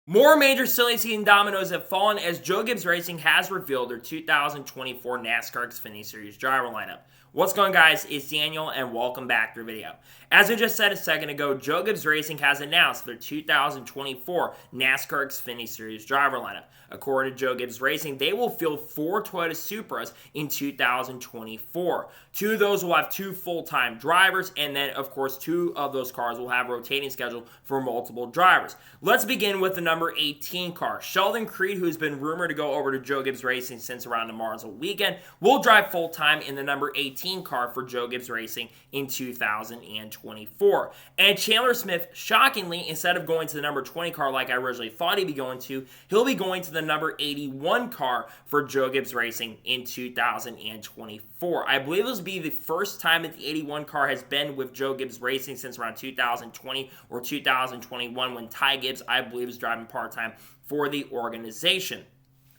More major silly season dominoes have fallen as Joe Gibbs Racing has revealed their 2024 NASCAR Xfinity Series driver lineup. What's going on, guys? It's Daniel and welcome back to the video. As I just said a second ago, Joe Gibbs Racing has announced their 2024 NASCAR Xfinity Series driver lineup. According to Joe Gibbs Racing, they will field 4 Toyota Supras in 2024. 2 of those will have 2 full-time drivers, and then, of course, 2 of those cars will have a rotating schedule for multiple drivers. Let's begin with the number 18 car. Sheldon Creed, who's been rumored to go over to Joe Gibbs Racing since around the Martinsville weekend, will drive full-time in the number 18 car for Joe Gibbs Racing in 2024. And Chandler Smith, shockingly, instead of going to the number 20 car like I originally thought he'd be going to, he'll be going to the number 81 car for Joe Gibbs Racing in 2024. I believe this will be the first time that the 81 car has been with Joe Gibbs Racing since around 2020 or 2021 when Ty Gibbs, I believe, is driving part-time for the organization.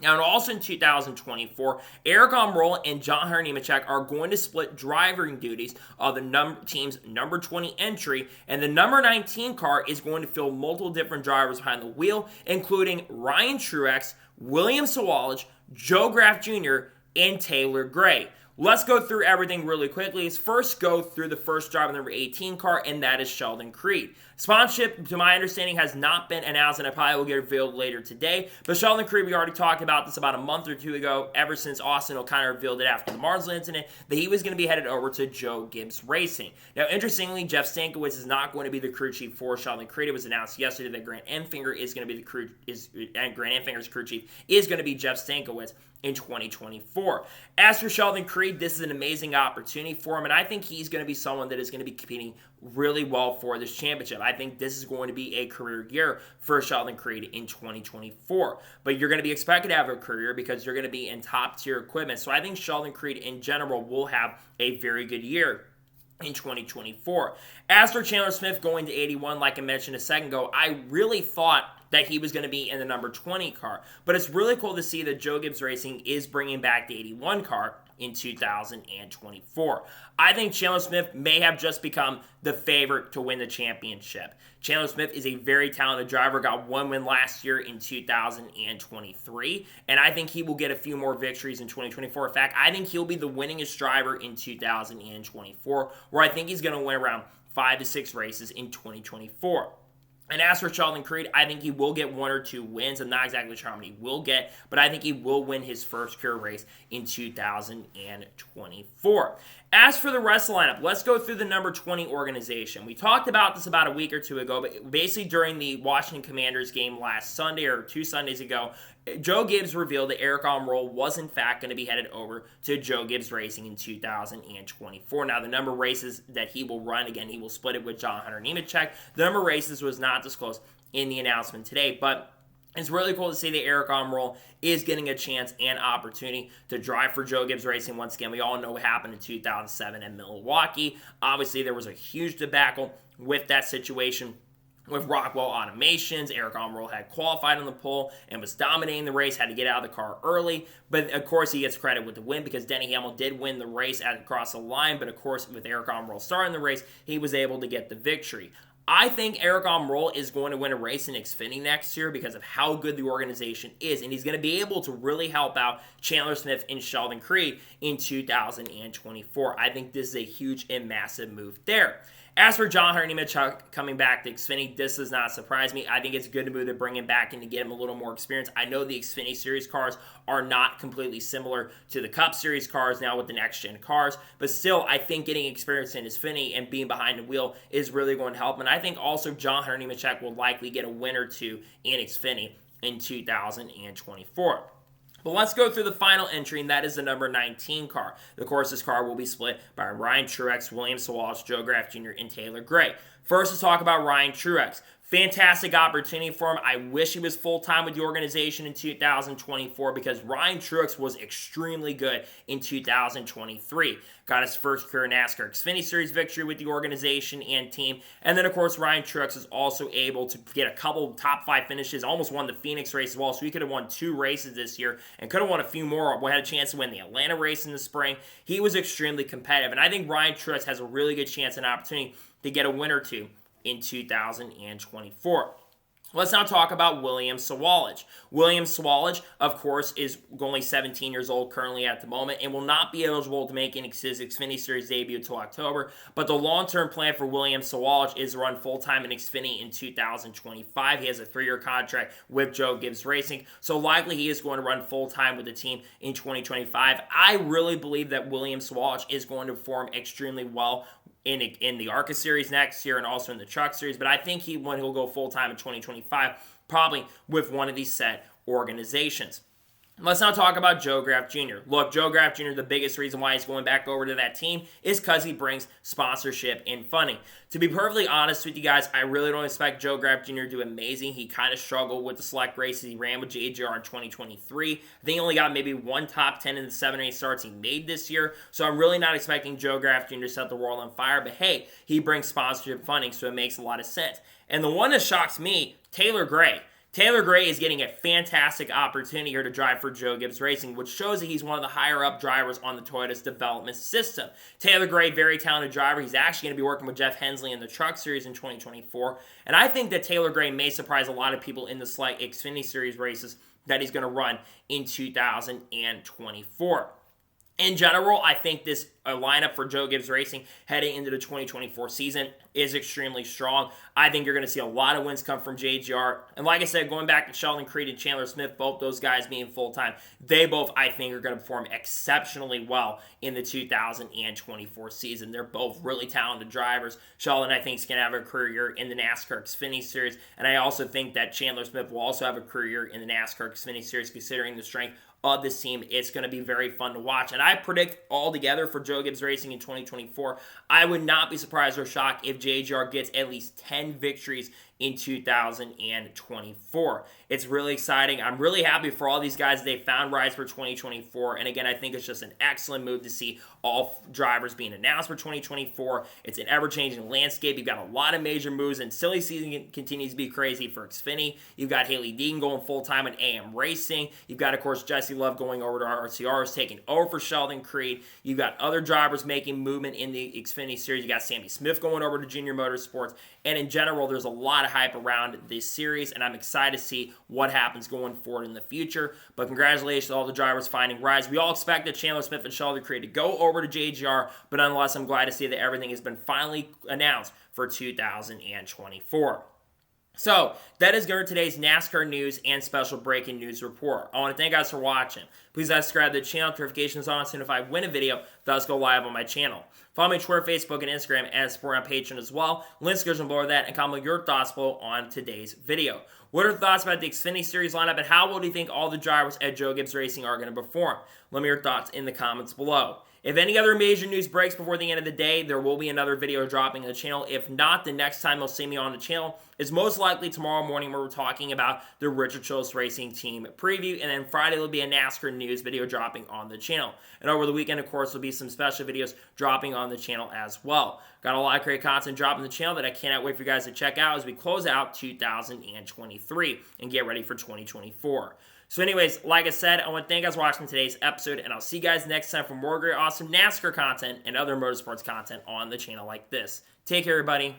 Now, also in 2024, Eric Almirola and John Hunter Nemechek are going to split driving duties of the team's number 20 entry, and the number 19 car is going to field multiple different drivers behind the wheel, including RyanTRS, William Swall, Joe Graf Jr., and Taylor Gray. Let's go through everything really quickly. Let's first go through the first driver, the number 18 car, and that is Sheldon Creed. Sponsorship, to my understanding, has not been announced, and I probably will get revealed later today. But Sheldon Creed, we already talked about this about a month or two ago, ever since Austin O'Connor revealed it after the Martinsville incident, that he was going to be headed over to Joe Gibbs Racing. Now, interestingly, Jeff Stankiewicz is not going to be the crew chief for Sheldon Creed. It was announced yesterday that Grant Enfinger is going to be the crew, and Grant Enfinger's crew chief is going to be Jeff Stankiewicz in 2024. As for Sheldon Creed, this is an amazing opportunity for him, and I think he's going to be someone that is going to be competing really well for this championship. I think this is going to be a career year for Sheldon Creed in 2024. But you're going to be expected to have a career because you're going to be in top-tier equipment. So I think Sheldon Creed in general will have a very good year in 2024. As for Chandler Smith going to 81, like I mentioned a second ago, I really thought that he was going to be in the number 20 car. But it's really cool to see that Joe Gibbs Racing is bringing back the 81 car in 2024. I think Chandler Smith may have just become the favorite to win the championship. Chandler Smith is a very talented driver, got 1 win last year in 2023, and I think he will get a few more victories in 2024. In fact, I think he'll be the winningest driver in 2024, where I think he's going to win around 5 to 6 races in 2024. And as for Sheldon Creed, I think he will get 1 or 2 wins. I'm not exactly sure how many he will get, but I think he will win his first career race in 2024. As for the rest of the lineup, let's go through the number 20 organization. We talked about this about a week or two ago, but basically during the Washington Commanders game last Sunday or 2 Sundays ago, Joe Gibbs revealed that Eric Almirola was in fact going to be headed over to Joe Gibbs Racing in 2024. Now, the number of races that he will run, again, he will split it with John Hunter Nemechek. The number of races was not disclosed in the announcement today, but it's really cool to see that Eric Almirola is getting a chance and opportunity to drive for Joe Gibbs Racing once again. We all know what happened in 2007 in Milwaukee. Obviously, there was a huge debacle with that situation with Rockwell Automations. Eric Almirola had qualified on the pole and was dominating the race, had to get out of the car early. But, of course, he gets credit with the win because Denny Hamlin did win the race across the line. But, of course, with Eric Almirola starting the race, he was able to get the victory. I think Eric Almirola is going to win a race in Xfinity next year because of how good the organization is, and he's going to be able to really help out Chandler Smith and Sheldon Creed in 2024. I think this is a huge and massive move there. As for John Hunter Nemechek coming back to Xfinity, this does not surprise me. I think it's a good move to bring him back and to get him a little more experience. I know the Xfinity Series cars are not completely similar to the Cup Series cars now with the next-gen cars, but still, I think getting experience in Xfinity and being behind the wheel is really going to help. And I think also John Hunter Nemechek will likely get a win or 2 in Xfinity in 2024. But let's go through the final entry, and that is the number 19 car. Of course, this car will be split by RyanTRS, William Swall, Joe Graf Jr., and Taylor Gray. First, let's talk about RyanTRS. Fantastic opportunity for him. I wish he was full-time with the organization in 2024 because RyanTRS was extremely good in 2023. Got his first career NASCAR Xfinity Series victory with the organization and team. And then, of course, RyanTRS is also able to get a couple top 5 finishes. Almost won the Phoenix race as well, so he could have won 2 races this year and could have won a few more. We had a chance to win the Atlanta race in the spring. He was extremely competitive, and I think RyanTRS has a really good chance and opportunity to get a win or 2 in 2024. Let's now talk about William Sawalage. William Sawalage, of course, is only 17 years old currently at the moment and will not be eligible to make his Xfinity Series debut until October. But the long-term plan for William Sawalage is to run full-time in Xfinity in 2025. He has a 3-year contract with Joe Gibbs Racing, so likely he is going to run full-time with the team in 2025. I really believe that William Sawalage is going to perform extremely well in the ARCA Series next year and also in the Truck Series, but I think he'll go full-time in 2025, probably with one of these set organizations. Let's now talk about Joe Graf Jr. Look, Joe Graf Jr., the biggest reason why he's going back over to that team is because he brings sponsorship and funding. To be perfectly honest with you guys, I really don't expect Joe Graf Jr. to do amazing. He kind of struggled with the select races he ran with JGR in 2023. I think he only got maybe one top 10 in the 7 or 8 starts he made this year, so I'm really not expecting Joe Graf Jr. to set the world on fire, but hey, he brings sponsorship funding, so it makes a lot of sense. And the one that shocks me, Taylor Gray. Taylor Gray is getting a fantastic opportunity here to drive for Joe Gibbs Racing, which shows that he's one of the higher-up drivers on the Toyota's development system. Taylor Gray, very talented driver. He's actually going to be working with Jeff Hensley in the Truck Series in 2024, and I think that Taylor Gray may surprise a lot of people in the select Xfinity Series races that he's going to run in 2024. In general, I think this lineup for Joe Gibbs Racing heading into the 2024 season is extremely strong. I think you're going to see a lot of wins come from JGR. And like I said, going back to Sheldon Creed and Chandler Smith, both those guys being full-time, they both, I think, are going to perform exceptionally well in the 2024 season. They're both really talented drivers. Sheldon, I think, is going to have a career year in the NASCAR Xfinity Series. And I also think that Chandler Smith will also have a career year in the NASCAR Xfinity Series, considering the strength of this team. It's going to be very fun to watch. And I predict altogether for Joe Gibbs Racing in 2024, I would not be surprised or shocked if JGR gets at least 10 victories in 2024. It's really exciting. I'm really happy for all these guys. They found rides for 2024. And again, I think it's just an excellent move to see all drivers being announced for 2024. It's an ever-changing landscape. You've got a lot of major moves, and silly season continues to be crazy for Xfinity. You've got Haley Deegan going full-time in AM Racing. You've got, of course, Jesse Love going over to RCRs, taking over for Sheldon Creed. You've got other drivers making movement in the Xfinity Series. You got Sammy Smith going over to Junior Motorsports. And in general, there's a lot of hype around this series, and I'm excited to see what happens going forward in the future. But congratulations to all the drivers finding rides. We all expected Chandler Smith and Sheldon Creed to go over to JGR, but nonetheless, I'm glad to see that everything has been finally announced for 2024. So, that is going to today's NASCAR news and special breaking news report. I want to thank you guys for watching. Please subscribe to the channel, notifications on, so if I win a video, thus go live on my channel. Follow me on Twitter, Facebook, and Instagram, and support on Patreon as well. Links are below that, and comment your thoughts below on today's video. What are your thoughts about the Xfinity Series lineup, and how well do you think all the drivers at Joe Gibbs Racing are going to perform? Let me know your thoughts in the comments below. If any other major news breaks before the end of the day, there will be another video dropping on the channel. If not, the next time you'll see me on the channel is most likely tomorrow morning, where we're talking about the Richard Childress Racing Team preview. And then Friday will be a NASCAR news video dropping on the channel. And over the weekend, of course, there'll be some special videos dropping on the channel as well. Got a lot of great content dropping on the channel that I cannot wait for you guys to check out as we close out 2023 and get ready for 2024. So anyways, like I said, I want to thank you guys for watching today's episode, and I'll see you guys next time for more great, awesome NASCAR content and other motorsports content on the channel like this. Take care, everybody.